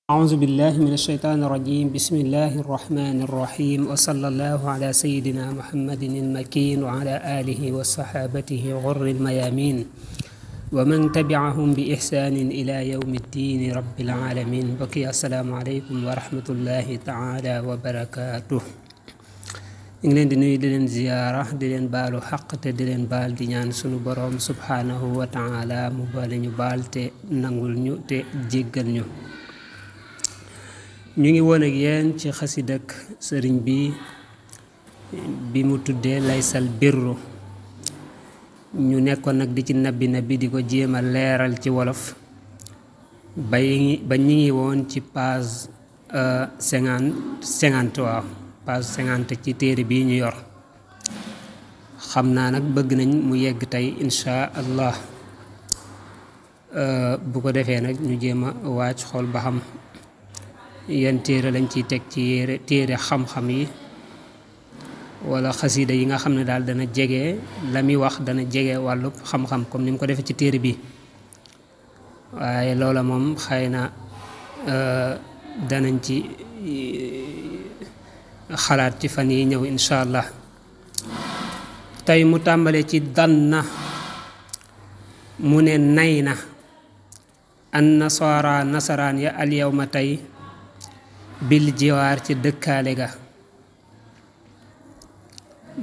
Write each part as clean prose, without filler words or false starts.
أعوذ بالله من الشيطان الرجيم بسم الله الرحمن الرحيم وصلى الله على سيدنا محمد المكين وعلى آله وصحابته غر الميامين ومن تبعهم بإحسان إلى يوم الدين رب العالمين بقي السلام عليكم ورحمة الله تعالى وبركاته إنجلين دي نوي دي لين زيارة دي لين بالو حق دي لين بال دي ñaan sunu borom subhanahu wa ta'ala mu balé ñu bal te nangul ñu te jéggal ñu ñu ngi woon ak yéen ci xasidak sëriñ bi mu tuddee laysal birru ñu nekkoon nag di ci nabbi di ko jéema leeral ci wolof ba ñi ngi woon ci page 50 waaw page 50 ci téere bi ñu yor xam naa nag bëgg nañ mu yegg tey insha allah bu ko defee nag ñu jéema waaj xool ba xam yan téere lañ ciy teg ci téere xam-xam yi wala xasida yi nga xam ne daal dana jege la muy wax dana jege wàllu xam-xam comme ni mu ko defee ci téere bi waaye loola moom xëy na danañ ci xalaat ci fan yi ñëw insha allah tey mu tàmbale ci danna mu ne nay na an nasara nasaraan ya al yawma tey bil jiwaar ci dëkkaale ga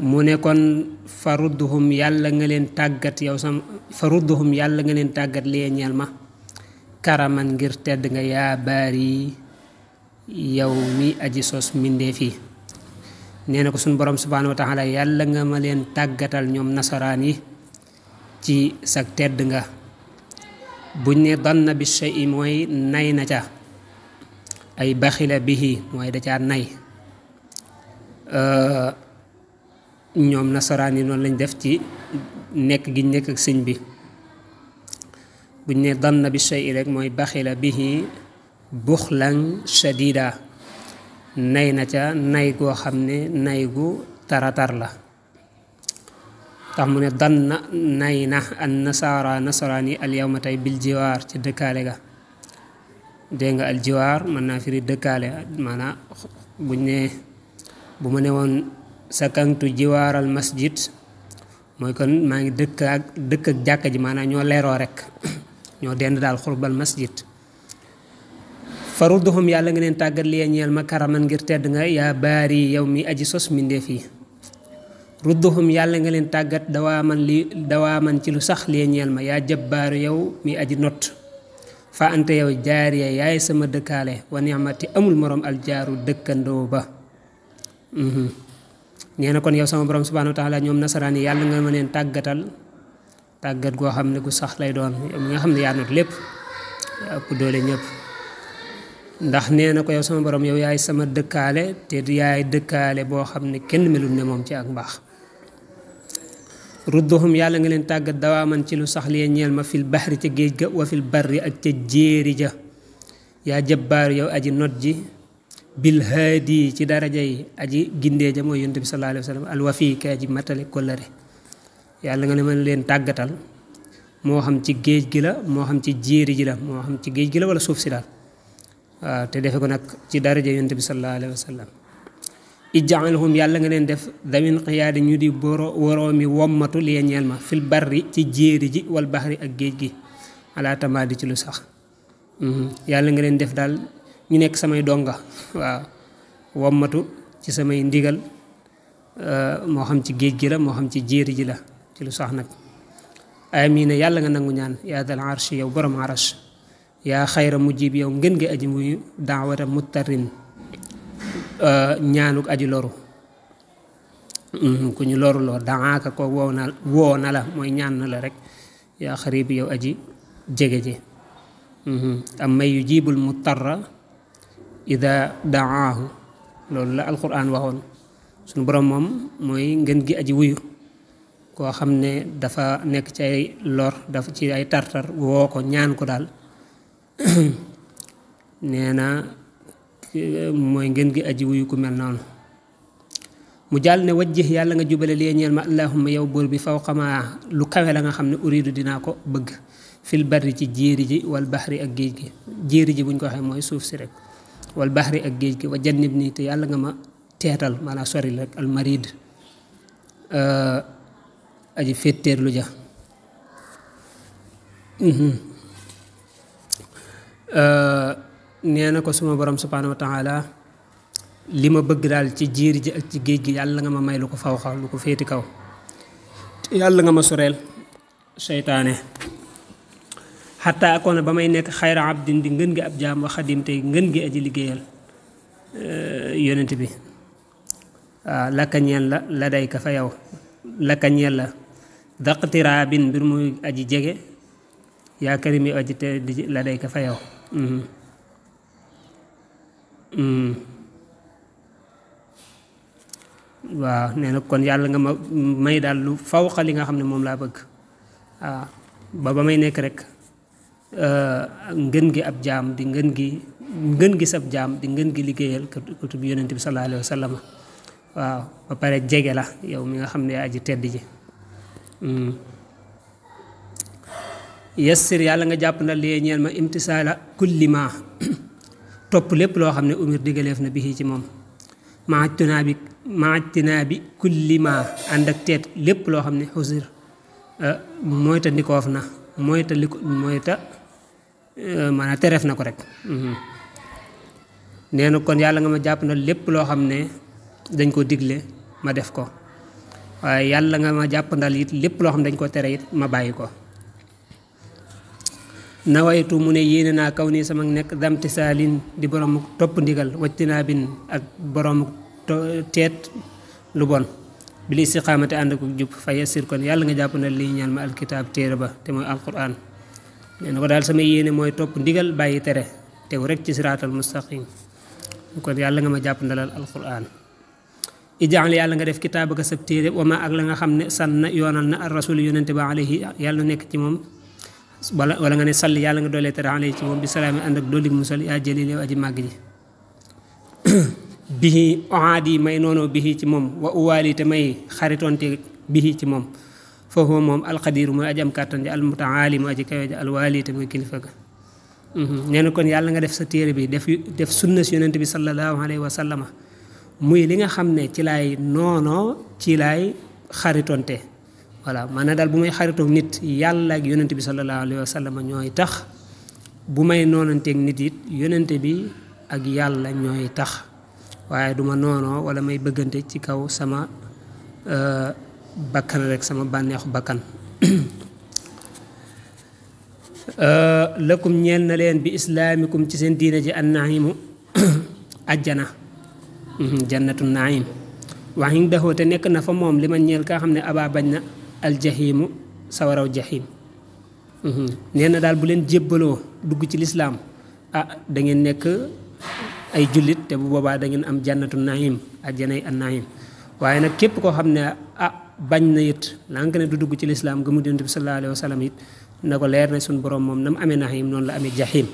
mu ne kon farudduhum yàlla nga leen tàggat yow sam farudduhum yàlla nga leen tàggat lee ñeel ma karaman ngir tedd nga yaa baari yow mi aji sos mbindeef yi nee na ko suñ borom subhanahu wa taala yàlla nga ma leen tàggatal ñoom nasaraan yi ci sag tedd nga buñ ne danna bi shay'i mooy nay na ca ay baxila bihi mooy da caa nay ñoom nasaraan yi noonu lañ def ci nekk gi nekk ak sëñ bi buñ ne danna bi shay rek mooy baxila bihi buxlan shadida nay na ca nay goo xam ne nay gu taratar la tax mu ne danna nay na an nasara nasaraan yi al yawma tey bil jiwaar ci dëkkaale ga dégg nga aljiwaar mën naa firi dëkkaale maanaam buñ ne bu ma ne woon sakantu jiwaaral masjid mooy kon maa ngi dëkk ak jàkka ji maanaam ñoo leeroo rek ñoo dend daal xurbal masjid farudduhum yàlla nga leen tàggat li ñeel ma karaman ngir tedd nga yaa baari yow mi aji sos mbindeef yi rudduhum yàlla nga leen tàggat dawaaman ci lu sax li ñeel ma yaa jabbaaru yow mi aji not fa ante yow jaariya yaay sama dëkkaale wa ni'mati amul morom aljaaru dëkkandoo ba nee na kon yow sama borom subhanahu wa taala ñoom nasaraan yi yàlla nga ma leen tàggatal tàggat goo xam ne gu sax lay doon yow mi nga xam ne yaa not lépp yaa ëpp doole ñëpp ndax nee na ko yow sama borom yow yaay sama dëkkaale te yaay dëkkaale boo xam ne kenn melul ne moom ci ak mbaax rudduhum yàlla nga leen tàggat dawaaman ci lu sax li ñeel ma fil baxri ca géej ga wa fil barri ak ca jéeri ja yaa jabbaaru yow aji not ji bil haadi ci daraja yi aji gindee ja mooy yonent bi sallallahu alayhi wa sallam alwafi ka aji matale kollare yàlla nga ne ma leen tàggatal moo xam ci géej gi la moo xam ci jéeri ji la moo xam ci géej gi la wala suuf si daal waaw te defe ko nag ci daraja yonent bi sallallahu alayhi wa sallam ij'alhum yàlla nga leen def dawin xiyaadi ñu di woroomi wommatu li ñeel ma fil barri ci jéeri ji wal baxri ak géej gi ala tamaadi ci lu sax yàlla nga leen def daal ñu nekk samay donga waaw wommatu ci samay ndigal moo xam ci géej gi la moo xam ci jéeri ji la ci lu sax nag amina yàlla nga nangu ñaan yaa dal arshi yow borom arash yaa xayra mujib yow ngeen nga aji muyu daawata muttarin ñaanuk aji loru ku ñu loru loo daaka ko woo na la mooy ñaan na la rek yaa xarib yow aji jege ji am may yu jibul muttarra ida daahu loolu la alquran waxoon suñu borom moom mooy ngeen gi aji wuyu koo xam ne dafa nekk ci ay lor dafa ci ay tartar woo ko ñaan ko daal nee na mooy ngeen gi aji wuyu ku mel noonu mu jàll ne wajjih yàlla nga jubale li ñeel ma allahumma yow buur bi faw xamaa lu kawe la nga xam ne uridu dinaa ko bëgg fil barri ci jéeri ji wal baxri ak géej gi jéeri ji buñ ko waxee mooy suuf si rek wal baxri ak géej gi wa jannib nii te yàlla nga ma teetal maanaam sori rek al marid aji féttéerlu ja nee na ko suma borom subhanahu wa taala li ma bëgg daal ci jéeri ji ak ci géej gi yàlla nga ma may lu ko fawxa lu ko féeti kaw yàlla nga ma soreel seytaane xataa akoona ba may nekk xayra abdin di ngën gi ab jaam wa xadim tey ngën gi aji liggéeyal yonent bi waaw lakka ñeel la la day ka fa yow lakka ñeel la daqtiraabin mbir muy aji jege yaa karim yi aji te di la day ka fa yow waaw nee na kon yàlla nga ma may daal lu fawqa li nga xam ne moom laa bëgg waaw ba may nekk rek ngën gi ab jaam di ngën gi sab jaam di ngën gi liggéeyal kutub yonent bi sallallahu alayhi wa sallam waaw ba pare jege la yow mi nga xam ne aji tedd ji yassir yàlla nga jàpp na lee ñeel ma imtisaala kulli ma topp lépp loo xam ne umir digaleef na bi ci moom maajtinaa bi kulli ma ànd ak teet lépp loo xam ne xusir mooyta ndikoof na mooyta maanaam tereef na ko rek nee na kon yàlla nga ma jàpp na lépp loo xam ne dañ ko digle ma def ko waaye yàlla nga ma jàpp ndal it lépp loo xam ne dañ ko tere it ma bàyyi ko nawaytu mu ne yéene naa kaw nii sama nekk damti saalin di boroomu topp ndigal wajtinaa bin ak boroomu teet lu bon bi li istiqaamate ànd ko jub fa yassir kon yàlla nga jàpp na lii ñaan ma alkitaab téere ba te mooy alquran nee na ko daal sama yéene mooy topp ndigal bàyyi tere tegu rek ci siraatal mustaqim kon yàlla nga ma jàpp ndalal alquran ijaal yàlla nga def kitaaba ka sab téere wama ak la nga xam ne sànn yoonal na ar rasul yonente ba alayhi yàlla nekk ci moom wala nga ne salli yàlla nga doolee tere alayhi ci moom bi salaami ànd ak doolig musal yaa jëlil yow aji màgg ji bihi ohaadi may noonoo bihi ci moom wa uwaali te may xaritoonte bihi ci moom foofu moom alxadiru mooy aji am kàttan ji almutaali mu aji kawe ji alwaali te mooy kilifa ga nee na kon yàlla nga def sa téere bi def sunna si yonente bi sallallahu alayhi wa sallama muy li nga xam ne ci laay noonoo ci laay xaritonte voilà maanaam daal bu may xaritoog nit yàlla ak yonente bi sallallahu alayhi wa sallam ñooy tax bu may noonanteeg nit it yonente bi ak yàlla ñooy tax waaye duma noonoo wala may bëggante ci kaw sama bakkan rek sama bànneexu bakkan lakum ñeel na leen bi islaamikum ci seen diine ji an naimu ajjana jannatu naim waxin daxoo te nekk na fa moom li ma ñeel kaa xam ne aba bañ na aljahimu sawaraw jahim nee na daal bu leen jébbaloo dugg ci lislaam da ngeen nekk ay jullit te bu boobaa da ngeen am jannatu naim ajjanay an naim waaye nag képp koo xam ne bañ na it lank ne du dugg ci lislaam gëmu Yonent bi sallallahu alayhi wa sallam it na ko leer ne suñ borom moom na mu amee naim noonu la amee jahim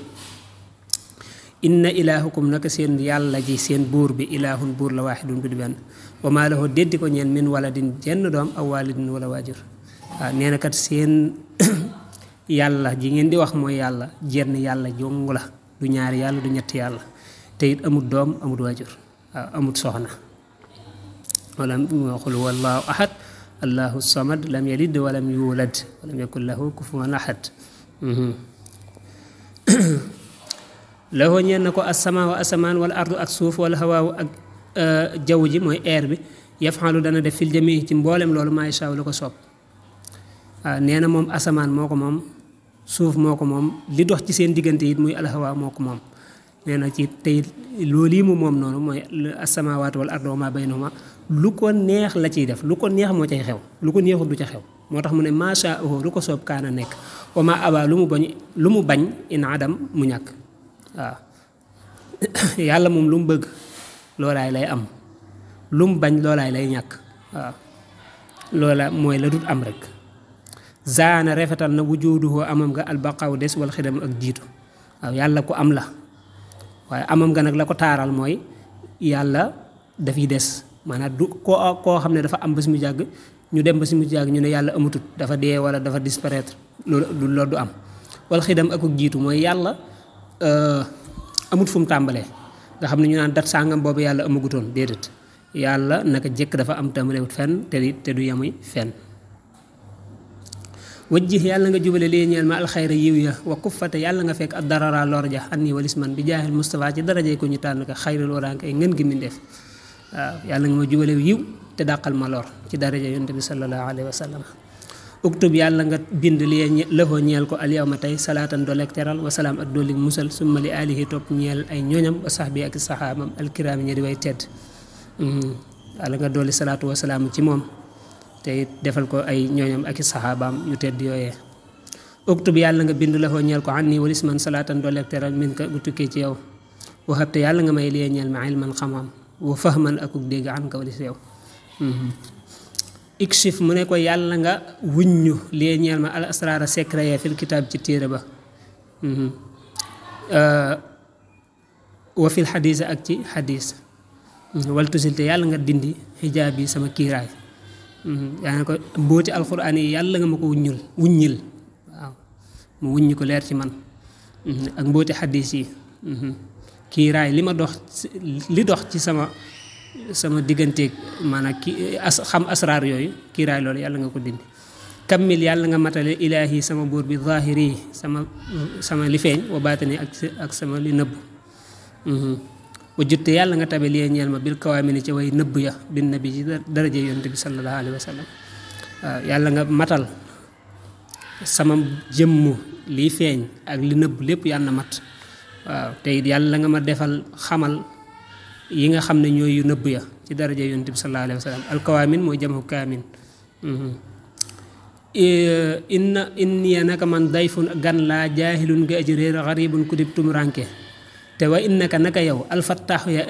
inna ilaahukum naka seen yàlla ji seen buur bi ilaahun buur la waaxidun bi du benn wa maa lahu déddi ko ñeen min waladin jenn doom aw waalidin wala waajur waaw nee na kat seen yàlla ji ngeen di wax mooy yàlla jenn yàlla jong la du ñaari yàlla du ñetti yàlla te it amut doom amut waajur waaw amut soxna wala waxul wallahu ahad allahu samad lam yalid walam yulad walam yakun lahu kufuwan ahad laxoo ñeen na ko asama wa asamaan wala ardu ak suuf wala hawaawu ak jaww ji mooy air bi yafalu dana def fil jami ci mboolem loolu maay saaw lu ko soob waaw nee na moom asamaan moo ko moom suuf moo ko moom li dox ci seen diggante it muy alhawaa moo ko moom nee na ci tey loolu yi mu moom noonu mooy asamawaat wala ardu wa ma baynahuma lu ko neex la ciy def lu ko neex moo cay xew lu ko neexul du ca xew moo tax mu ne macha allah lu ko soob kaana nekk wa ma aba lu mu bañ in adam mu ñàkk waaw yàlla moom lu mu bëgg loolaay lay am lu mu bañ loolaay lay ñàkk waaw loola mooy la dut am rek zaana rafetal na wujuduhu amam nga albaqaw des wal xidam ak jiitu waaw yàlla ku am la waaye amam nga nag la ko taaral mooy yàlla dafiy des maanaam du koo xam ne dafa am ba si mu jàgg ñu dem ba si mu jàgg ñu ne yàlla amatut dafa dee wala dafa disparaître loolu du am wal xidam akuk jiitu mooy yàlla amut fu mu tàmbalee nga xam ne ñu naan dat sàngam boobu yàlla amagutoon déedéet yàlla naka jëkk dafa am tàmbalewut fenn te du yemuy fenn wajjih yàlla nga jubale lee ñeel ma alxayra yiw ya wa kuffate yàlla nga fekk ak darara lor ja anni walis man bi jaahil Mustafa ci daraje ko ñu tànn ko xayrul waraank ay ngën gi mindeef waaw yàlla nga ma jubale yiw te dàqal ma lor ci daraja yonent bi sallallahu alayhi wa sallam uktub yàlla nga bind li lëxoo ñeel ko alyawma tey salaatan dolek teral wasalaam ak dolli musal summa li alihi topp ñeel ay ñoñam wa sahbi ak saxaabam alkiraami ñi di way tedd yàlla nga dolli salaatu wasalaam ci moom te it defal ko ay ñooñam ak i saxaabaam yu tedd yooyee uktub yàlla nga bind lëxoo ñeel ko anni walis man salaatan dolek teral min ka bu tukkee ci yow waxab te yàlla nga may lie ñeel ma ilman xam-xam wa fahman akuk dégg an ka walis yow ikshif mu ne ko yàlla nga wuññu lee ñeel ma al asraara secret ya fil kitaab ci téere ba wa fil xadiis ak ci xadiis wal tusil te yàlla nga dindi xijaab yi sama kiiraay yaa ne ko mbooti alxuraan yi yàlla nga ma ko wuññil waaw mu wuññi ko leer ci man ak mbooti xadiis yi kiiraay li dox ci sama digganteeg maanaam xam asraar yooyu kiiraay loolu yàlla nga ko dindi kammil yàlla nga matale ilaahi sama buur bi zahiri sama li feeñ wa baatani ak sama li nëbb wa jutte yàlla nga tabe lie ñeel ma bil kawaamini ci way nëbb ya bin nabi ci daraje yonent bi sallallahu alayhi wa sallam waaw yàlla nga matal sama jëmm li feeñ ak li nëbb lépp yàlla na mat waaw te it yàlla nga ma defal xamal yi nga xam ne ñooy yu nëbb ya ci daraja yonent bi sallallahu alayhi wa sallam alkawaamin mooy jamu kaamin inni naka man dayfun gan laa jaahilun nga aji réer xaribun ku dib tumuranke te wa innaka naka yow alfattaaxu yaa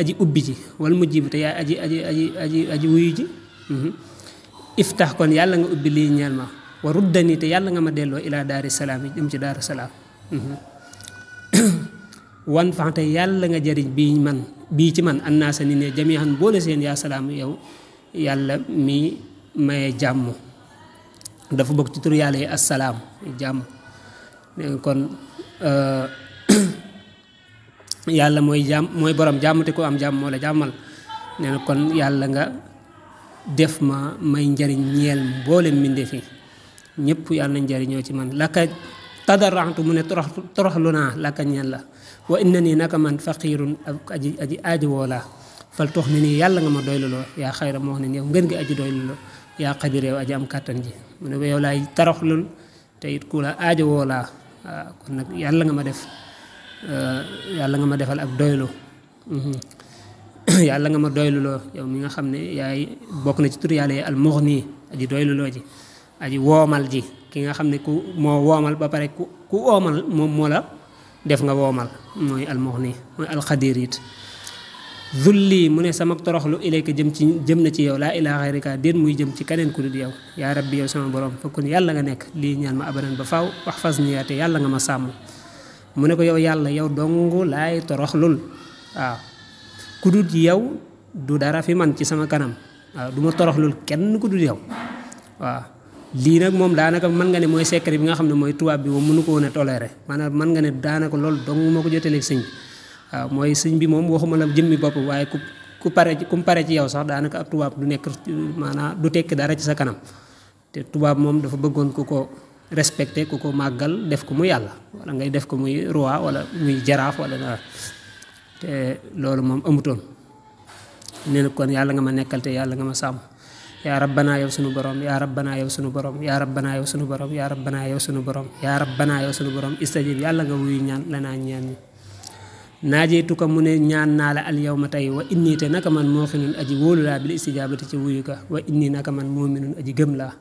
aji ubbi ji wal mujjibu te yaa aji wuyu ji iftax kon yàlla nga ubbi lii ñeel ma wa ruddani te yàlla nga ma delloo ilaa daari salaam yi jëm ci daaru salaam wan faxte yàlla nga jëriñ bii ci man annaasa ni ne jamihan boole seen yaa salaam yow yàlla mi maye jàmm dafa bokk ci tur yàlla yi assalaam jàmm kon yàlla mooy borom jàmm te ko am jàmm moo la jàmmal nee na kon yàlla nga def ma may njariñ ñeel mboolem mbindeef yi ñëpp yàlla na njariñoo ci man laka tadarrantu mu ne toroxlu naa laka ñeel la wa inna nii naka man faqirun aji aaji woolaa fal tox ni nii yàlla nga ma doyluloo yaa xayra moo wax ne yow ngeen gi aji doyluloo yaa xadir yow aji am kàttan ji mu ne ko yow laay toroxlul te it ku la aaji woolaa waaw kon nag yàlla nga ma defal ak doylu yàlla nga ma doyluloo yow mi nga xam ne yaay bokk na ci tur yàlla yi al mughni aji doyluloo ji aji woomal ji ki nga xam ne ku moo woomal ba pare ku woomal moom moo la def nga woomal mooy al mughni mooy al xadir it zulli mu ne sama toroxlu ilayka jëm na ci yow laa ilaa xayrika déet muy jëm ci keneen ku dul yow yaa rabbi yow sama borom fekkoon yàlla nga nekk lii ñaan ma abadan ba faaw wax fas niyaate yàlla nga ma sàmm mu ne ko yow yàlla yow dong laay toroxlul waaw ku dul yow du dara fi man ci sama kanam waaw du ma toroxlul kenn ku dul yow waaw lii nag moom daanaka mën nga ne mooy secret bi nga xam ne mooy tubaab bi moom mënu ko woon a toléré maanaam mën nga ne daanaka loolu dong moo ko joteleeg sëñ bi waaw mooy sëñ bi moom waxuma la jëmmi bopp waaye ku pare ci yow sax daanaka ab tubaab du nekk maanaam du tekki dara ci sa kanam te tubaab moom dafa bëggoon ku ko respecté ku ko màggal def ko mu yàlla wala ngay def ko muy roi wala muy jaraaf wala dara te loolu moom amutoon nee na kon yàlla nga ma nekkal te yàlla nga ma sàmm yaa rabbanaa yow sunu borom yaa rabbanaa yow sunu borom yaa rabbanaa yow sunu borom yaa rabbanaa yow sunu borom yaa rabbanaa yow sunu borom istajib yàlla nga wuyu ñaan lanaa ñaan ñi naajeetu ko mu ne ñaan naa la al yawma tey wa inni te naka man mooxinun aji wóolu laa bil istijaabati ci wuyu ka wa inni naka man moominun aji gëm laa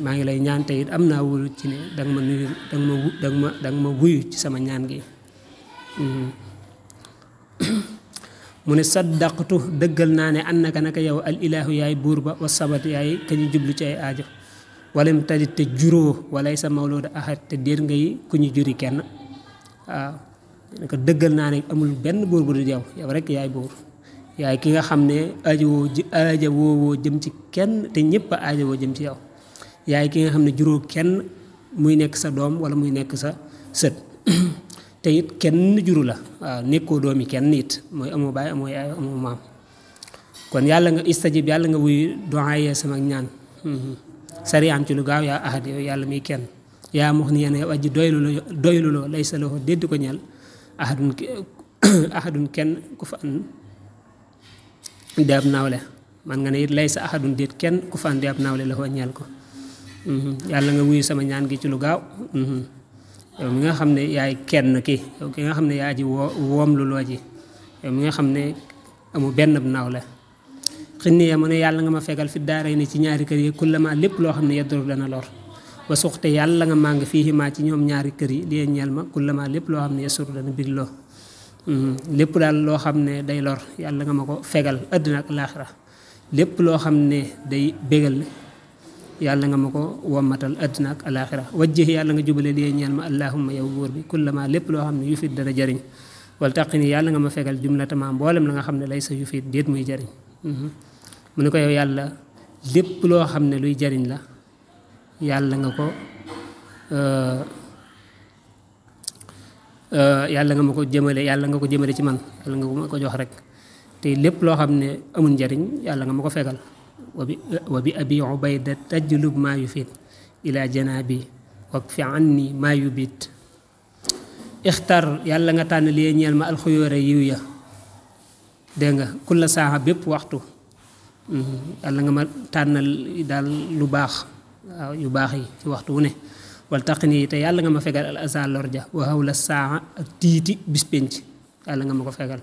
maa ngi lay ñaan te it am naa wóolu ci ne danga ma nuyu danga ma wuyu ci sama ñaan gi mu ne saddaqtu dëggal naa ne annaka naka yow al ilaahu yaay buur ba wa sabat yaay ka ñu jublu ci ay aajo walam tadit te juróo walay sa mawlooda ahad te déet ngay ku ñu juri kenn waaw naka dëggal naa ne amul benn buur bu dul yow rek yaay buur yaay ki nga xam ne aajo woowoo jëm ci kenn te ñëpp a aajo woo jëm ci yow yaay ki nga xam ne juróo kenn muy nekk sa doom wala muy nekk sa sët te it kenn juru la waaw nekkoo doomi kenn it mooy amoo baay amoo yaay amoo maam kon yàlla nga istajib yàlla nga wuyu du'aaye sama ñaan sariyaan ci lu gaaw yaa ahad yow yàlla muy kenn yaa mox ni yene aji doyluloo laysa lahu dédd ko ñel ahadun kenn ku fa an deeb nawle man nga ne it laysa ahadun déet kenn ku fa an deeb nawle la ñel ko yàlla nga wuyu sama ñaan gi ci lu gaaw yow mi nga xam ne yaay kenn ki yow ki nga xam ne yaa ji woom lu loo ji yow mi nga xam ne amu benn nawle xinni ya mu ne yàlla nga ma fegal fi daaray ni ci ñaari kër yi kullama lépp loo xam ne yeddoru dana lor wa suxte yàlla nga màng fii maa ci ñoom ñaari kër yi li ñeel ma kullama lépp loo xam ne yesuru dana big loo lépp daal loo xam ne day lor yàlla nga ma ko fegal àddina ak laaxira lépp loo xam ne day bégal yàlla nga ma ko wommatal àddina ak alaaxira wajjih yàlla nga jubale li ñeel ma allahumma yow buur bi kullama lépp loo xam ne yufit dana jariñ wal taqini yàlla nga ma fegal jumlatama mboolem la nga xam ne lay sa yufit déet muy jariñ mu ne ko yow yàlla lépp loo xam ne luy jariñ la yàlla nga ko yàlla nga ma ko jëmale yàlla nga ko jëmale ci man yàlla nga ma ko jox rek te lépp loo xam ne amul njariñ yàlla nga ma ko fegal wa bi abi ubayda tajlub maa yufit ila janabi wakfi anni maa yubit ixtar yàlla nga tànn li ñeel ma alxuyoora yiw ya dégg nga kulla saaxa bépp waxtu yàlla nga ma tànnal daal lu baax waaw yu baax yi ci waxtu wu ne wal taqni te yàlla nga ma fegal al asa lorja wa hawla saaxa ak tiiti bis penc yàlla nga ma ko fegal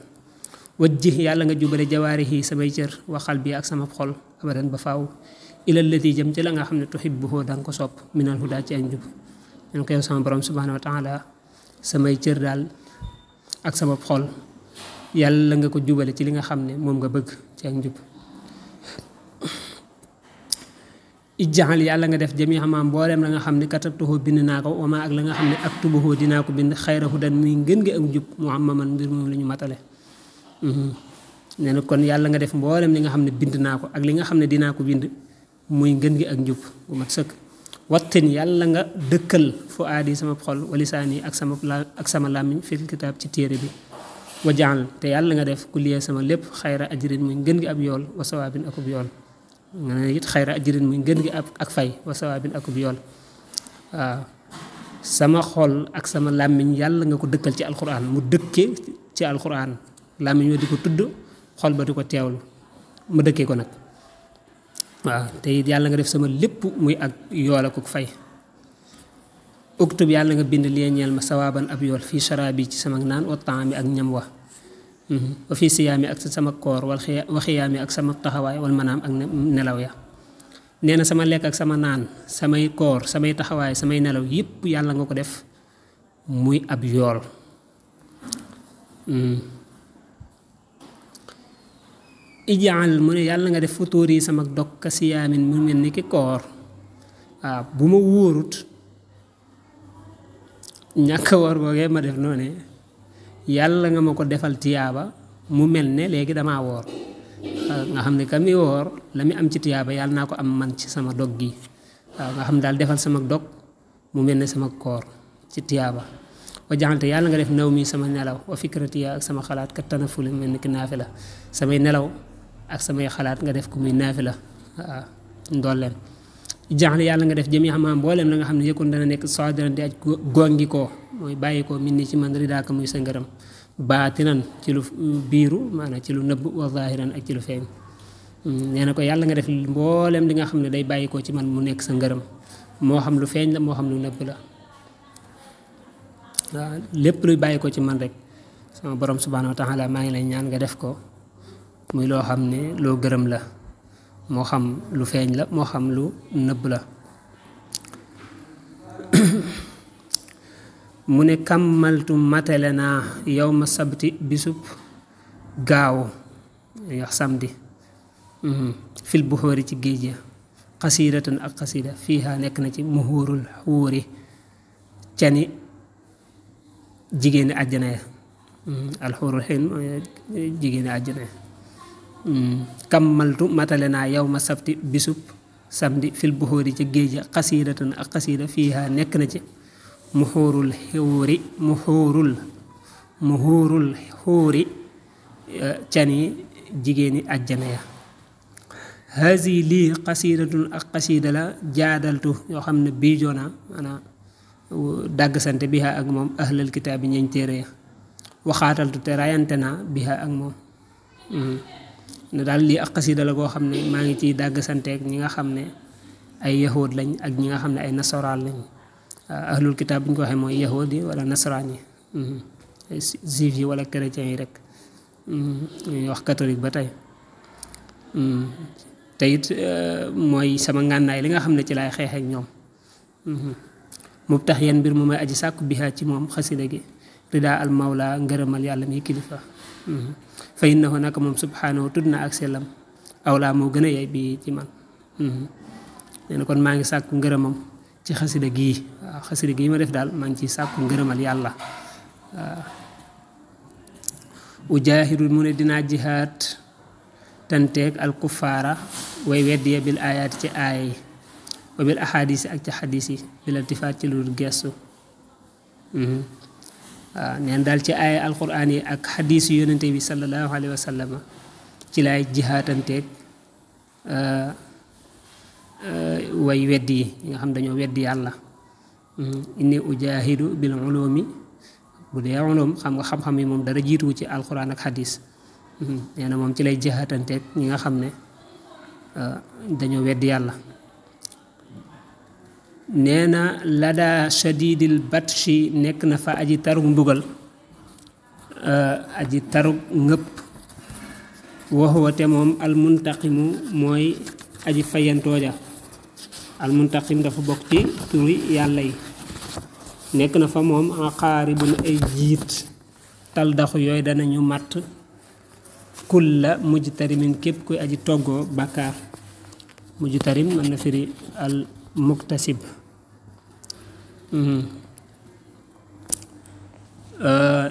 wajjih yàlla nga jubale jawaarihi samay cër waxal bi ak sama xol abadan ba faaw ilal lati jëm ci la nga xam ne tuhibbuhu danga ko sopp minal huda ci ak njub nen ko yow sama borom subhanahu wa taala samay cër daal ak sama xol yàlla nga ko jubale ci li nga xam ne moom nga bëgg ci ak njub ijjaxal yàlla nga def jami xamaam mbooleem la nga xam ne katabtuhu bind naa ko wama ak la nga xam ne aktubuhu dinaa ko bind xayra hudan muy ngën gi ak njub muhammaman mbir moom la ñu matale nee na kon yàlla nga def mboolem li nga xam ne bind naa ko ak li nga xam ne dinaa ko bind muy ngën gi ak njub bu mat sëkk wattin yàlla nga dëkkal fu aadi sama xol walisaan yi ak sama làmmiñ fil kitaab ci téere bi wajaal te yàlla nga def kulliye sama lépp xayra ajrin muy ngën gi ab yool wa sawaabin akub yool nga ne it xayra ajrin muy ngën gi ak fay wa sawaabin akub yool waaw sama xol ak sama làmmiñ yàlla nga ko dëkkal ci alquran mu dëkke ci alquran làmmiñ wa di ko tudd xol ba di ko teewlu ma dëkkee ko nag waaw te it yàlla nga def sama lépp muy ak yool ak fay uktub yàlla nga bind lee ñeel ma sawaaban ab yool fii sharabi ci sama naan wa taami ak ñam wa wa fii siyaami ak sama koor wa xiyaami ak sama taxawaay wal manaam ak nelaw ya nee na sama lekk ak sama naan samay koor samay taxawaay samay nelaw yépp yàlla nga ko def muy ab yool ijaal mu ne yàlla nga def futóor yi sama dog ka siyaamin mu mel ni ki koor waaw bu ma wóorut ñàkk woor googee ma def noonu yàlla nga ma ko defal tiyaaba mu mel ne léegi damaa woor nga xam ne ka mi woor la mi am ci tiyaaba yàlla naa ko am man ci sama dog gi waaw nga xam daal defal sama dog mu mel ne sama koor ci tiyaaba wa jaxante yàlla nga def naw mi sama nelaw wa fikratiya ak sama xalaat kat tanafuli mel ni ki naafi la samay nelaw ak samay xalaat nga def ko muy naafi la waaw ndolleen jaxle yàlla nga def jëmi xamaam mbooleem la nga xam ne yëkkoon dana nekk sadiran di aj gongi koo mooy bàyyi koo min ni ci man ridaaka muy sa ngërëm baatinan ci lu biiru maanaam ci lu nëbb wa zahiran ak ci lu feeñ nee na ko yàlla nga def mbooleem li nga xam ne day bàyyi koo ci man mu nekk sa ngërëm moo xam lu feeñ la moo xam lu nëbb la waaw lépp luy bàyyi ko ci man rek sama borom subhanahu wa taala maa ngi lay ñaan nga def ko muy loo xam ne loo gërëm la moo xam lu feeñ la moo xam lu nëbb la mu ne kammaltu matale naa yow ma sabti bisub gaaw wax samedi fil buxóori ci géej ya xasiidatan ak xasiida fiiha nekk na ci muhuurul xuuri cani jigéeni àjjana ya alxuurul xiin mooy jigéeni àjjana ya kammaltu matale naa yow ma sabti bisub samedi fil buxóori ca géej ja xasiidatan ak xasiida fiiha nekk na ci muxuurul xuuri cani jigéeni àjjana ya haasi lii xasiidatun ak xasiida la jaadaltu yoo xam ne biijoona maanaam dàgg sante biha ak moom ahlal kitaab bi ñeñ téere ya waxaataltu te rayante naa biha ak moom ne daal lii ak xasiida la goo xam ne maa ngi ciy dàgg santeek ñi nga xam ne ay yahood lañ ak ñi nga xam ne ay nasaraan lañ ahlul kitaab bu ñu ko waxee mooy yahood yi wala nasaraan yi juif yi wala chrétiens yi rek ñuy wax catholique ba tey te it mooy sama ngànnaay li nga xam ne ci laay xeex ak ñoom mub tax yenn mbir mu may aji sàkku biha ci moom xasida gi ridaa al mawla ngërëmal yàlla mi kilifa fa innahu naka moom subhanahu tudd na ak sellam awlaa moo gën a yey bi ci man nee na kon maa ngi sàkku ngërëmam ci xasida gii waaw xasida gii ma def daal maa ngi ciy sàkku ngërëmal yàlla waaw ujaahidul mu ne dinaa jihaat tanteeg al kuffaara way weddiye bil ayaati ci aaya yi wa bil ahadis ak ci xadis yi bil iltifaat ci lu dul gestu waaw neen daal ci aaya alquran yi ak xadis yu yonente bi sallallahu alayhi wa sallam ci laay jihaatanteeg way weddi yi nga xam dañoo weddi yàlla inni ujahidu bil ulumi bu dee ulum xam nga xam-xam yi moom dara jiituwu ci alquran ak xadis nee na moom ci lay jihaatanteeg ñi nga xam ne dañoo weddi yàlla nee na lada shadidil batshi nekk na fa aji tarug mbugal aji tarug ngëpp waxuwa te moom almuntaqimu mooy aji fayantooja almuntaqim dafa bokk ci turi yàlla yi nekk na fa moom aqaaribun ay jiit taldaxu yooyu danañu matt kulla mujtarimin képp kuy aji toggoo bàkkaar mujtarim mën na firi al muktasib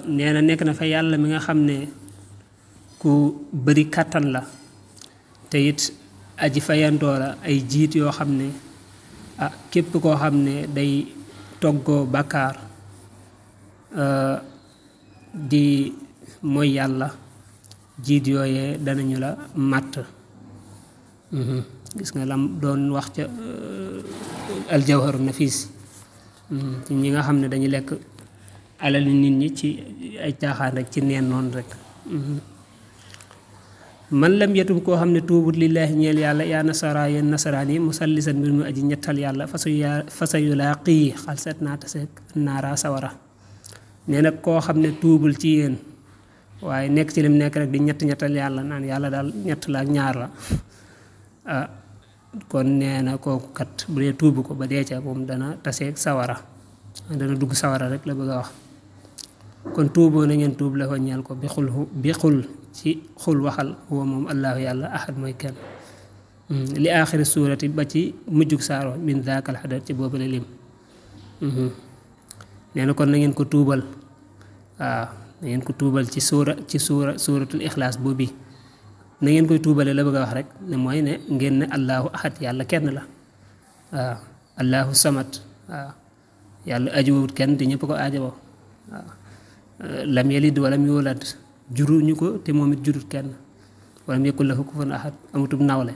nee na nekk na fa yàlla mi nga xam ne ku bari kàttan la te it aji fayantoo la ay jiit yoo xam ne képp koo xam ne day toggoo bàkkaar di mooy yàlla jiit yooyee danañu la màtt gis nga lam doon wax ca aljawharu nafis ñi nga xam ne dañu lekk alal nit ñi ci ay caaxaan rek ci neen noonu rek man lam yetum koo xam ne tuubut lillaahi ñeel yàlla yaa nasara yéen nasaraan yi musallisan mbir mu aji ñettal yàlla fasa yu laa xii xalset naa taseeg naara sawara nee nag koo xam ne tuubul ci yéen waaye nekk ci lim nekk rek di ñettal yàlla naan yàlla daal ñett la ak ñaar la kon nee na kooku kat bu dee tuubu ko ba dee ca moom dana taseeg sawara dana dugg sawara rek la bëgg a wax kon tuuboo na ngeen tuub la ko ñeel ko bi xul ci xul waxal huwa moom allahu yàlla ahad mooy kenn li aaxiri suurati ba ci mujjug saaro min daakal xadar ci boobu la lim nee na kon na ngeen ko tuubal waaw na ngeen ko tuubal ci suuratul ixlaas boobu na ngeen koy tuubale la bëgg a wax rek ne mooy ne ngeen ne allahu ahad yàlla kenn la waaw allahu samad waaw yàlla ajuwut kenn te ñëpp ko aajowoo waaw lam yalid walam yulad juruñu ko te moom it jurut kenn walam yakul lahu kufuwan ahad amutub nawle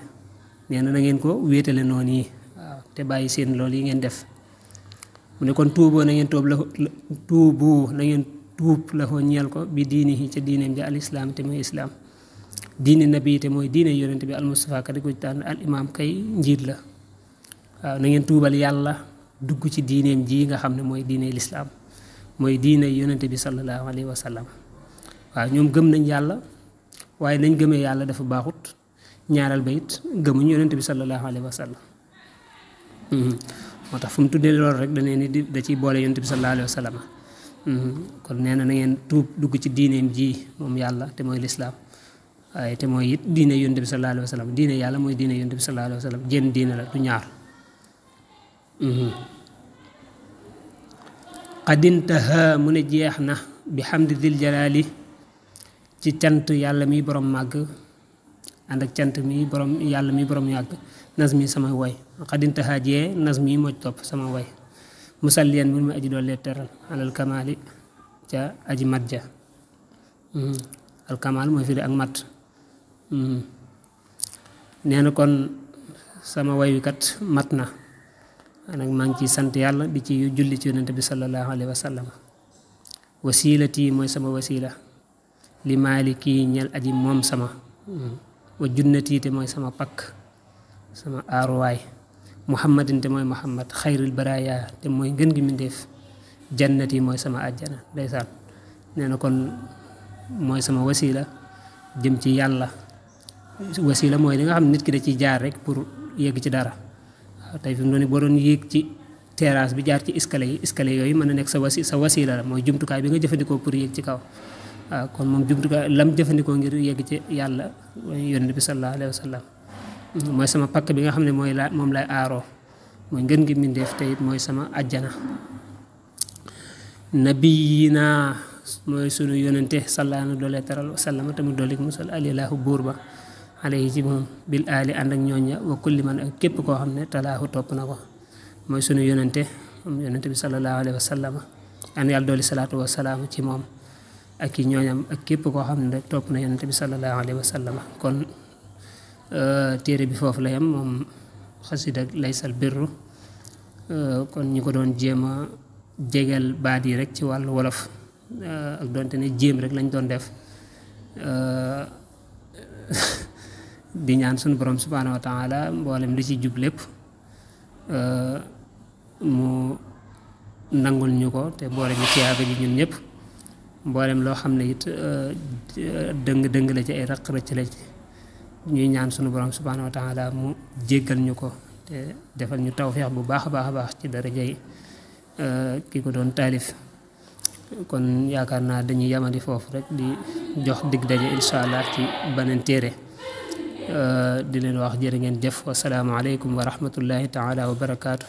nee na ngeen ko wéetale noonu yi waaw te bàyyi seen loolu yi ngeen def mu ne kon tuuboo na ngeen tuub la ko ñeel ko bi diinihi ca diineem ja al islaam te mooy islaam diine nabi te mooy diine yonent bi al mustafa ka di ko tànn al imaam kay njiit la waaw na ngeen tuubal yàlla dugg ci diineem ji nga xam ne mooy diine lislaam mooy diine yonent bi sallallahu alayhi wa sallam waaw ñoom gëm nañ yàlla waaye nañ gëmee yàlla dafa baaxut ñaaral ba it gëmuñ yonent bi sallallahu alayhi wa sallam moo tax fu mu tuddee loolu rek danee ni da ciy boole yonent bi sallallahu alayhi wa sallam kon nee na ngeen tuub dugg ci diineem ji moom yàlla te mooy lislaam waaye te mooy it diine yonent bi sallallahu alayhi wa sallam diine yàlla mooy diine yonent bi sallallahu alayhi wa sallam jenn diine la du ñaar xadintaha mu ne jeex na bi hamdi dil jalaali ci cant yàlla mi borom màgg ànd ak cant mi borom yàlla mi borom yàgg nazmi sama way xadintahaa jee nazmi moo topp sama way musalliyan mbir mi aji doole teral alal kamaali ca aji mat ja al kamal mooy firi ak mat nee na kon sama way wi kat mat na nag maa ngi ciy sant yàlla di ci julli ci yonente bi sallallahu alayhi wa sallam wasilati mooy sama wasila li maaliki ñel aji moom sama wa junnati te mooy sama pakk sama aaruwaay muhammadin te mooy muhammad xayril baraya te mooy ngën gi mindeef jannati mooy sama àjjana ndeysaan nee na kon mooy sama wasila jëm ci yàlla wasila mooy li nga xam ne nit ki da ciy jaar rek pour yegg ci dara waaw tey fi mu doon boo doon yéeg ci terrasse bi jaar ci escalier yooyu mën na nekk sa wasila la mooy jumtukaay bi nga jëfandikoo pour yéeg ci kaw waaw kon moom jumtukaay lam jëfandikoo ngir yegg ci yàlla yonent bi sallallahu alayhi wa sallam mooy sama pakk bi nga xam ne mooy moom lay aaroo mooy ngën gi mindeef te it mooy sama àjjana nabiyina mooy sunu yonente sallaana doole teral wasallama tamit doole musal alilaahu buur ba alayhi ci moom bil aali ànd ak ñooña wa kulli man ak képp koo xam ne talaahu topp na ko mooy sunu yonente moom yonente bi sallallahu alayhi wa sallama an yàlla dooli salaatu wa salaam ci moom ak i ñooñam ak képp koo xam ne rek topp na yonente bi sallallahu alayhi wa sallama kon téere bi foofu la yam moom xasida laysal birru kon ñi ko doon jéem a jegeel baat yi rek ci wàllu wolof ak doonte ne jéem rek lañ doon def di ñaan suñu borom subhaanahu wa taala mboolem li ci jub lépp mu nangul ñu ko te boole ñu tiyaaba ji ñun ñëpp mboolem loo xam ne it dëng la ci ay rëcc la ci ñuy ñaan suñu borom subhaanahu wa taala mu jéggal ñu ko te defal ñu tawfeex bu baax a baax ci daraja yi ki ko doon taalif kon yaakaar naa dañuy yamadi foofu rek di jox dig daje incha allah ci beneen téere di leen wax jërë ngeen jëf wasalaamu aleykum wa rahmatullahi taala wa barakaatu